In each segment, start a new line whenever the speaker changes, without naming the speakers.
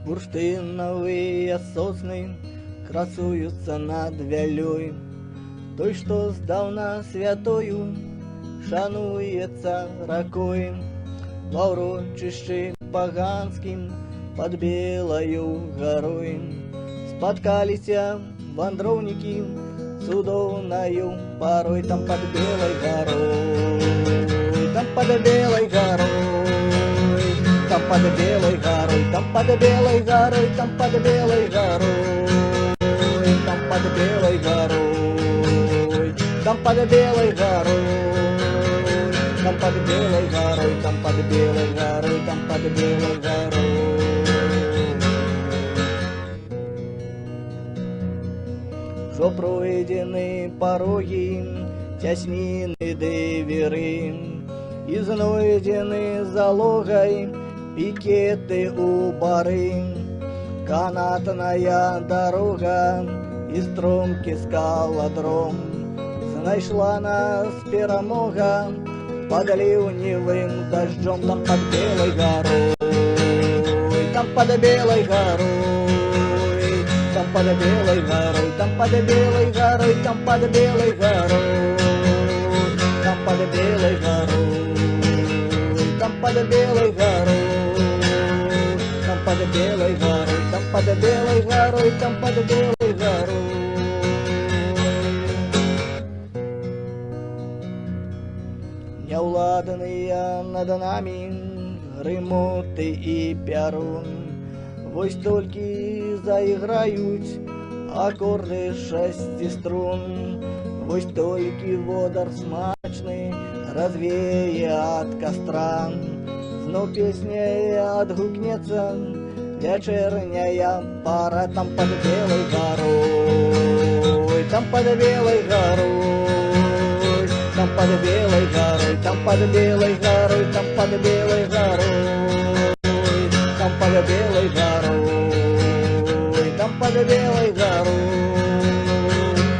Бурштиновые сосны красуются над Вялёй, той, что сдавна святою шануется ракой. В урочище паганским под Белою горой споткались вандровники судовною порой. Там под Белой горой, там под Белой горой, там под Белой горой, там под Белой горой, там под Белой горой, там под Белой горой, там под Белой горой, там под Белой горой, там под Белой горой, там под Белой горой. Що пройдені пороги, тяснины деверы, и знойдены залогой пикеты у бары. Канатная дорога и стромки скалодром знайшла нас перемога под ливневым дождем. Там под Белой горой, там под Белой горой, там под Белой горой, там под Белой горой, там под Белой горой, там под Белой горой, там под Белой горой, там под Белой горой, там под Белой горой, там под Белой горой. Неуладные над нами гримоти и перун, вось толькі заиграют аккорды шести струн, вось толькі водар смачный развее от костра, знов песня отгукнется вечерняя пора. Там под Белой горой, там под Белой горой, там под Белой горой, там под Белой горой, там под Белой горой, там под Белой горой, там под Белой горой,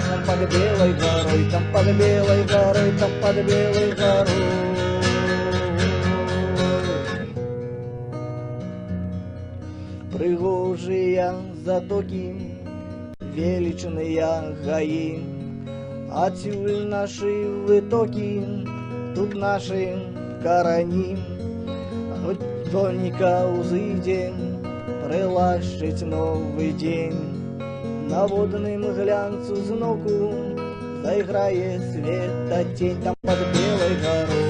там под Белой горой, там под Белой горой, там под Белой горой. Пригожие затоки, величные гаи, отсюль наши вытоки, тут наши корони. Донька узыдзе прилащить новый день, на водным глянцу зноку заиграет света тень. Там под Белой горой,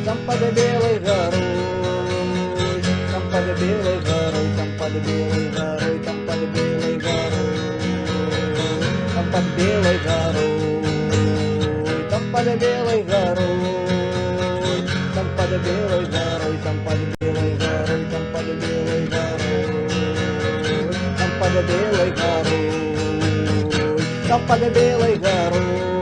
там под Белой горой, там под Белой горой, там под Белой горой, там под Белой горой, там под Белой горой, там под Белой горой, там под Белой горой, там под Белой горой, там под Белой горой, там под Белой горой, там под Белой горой.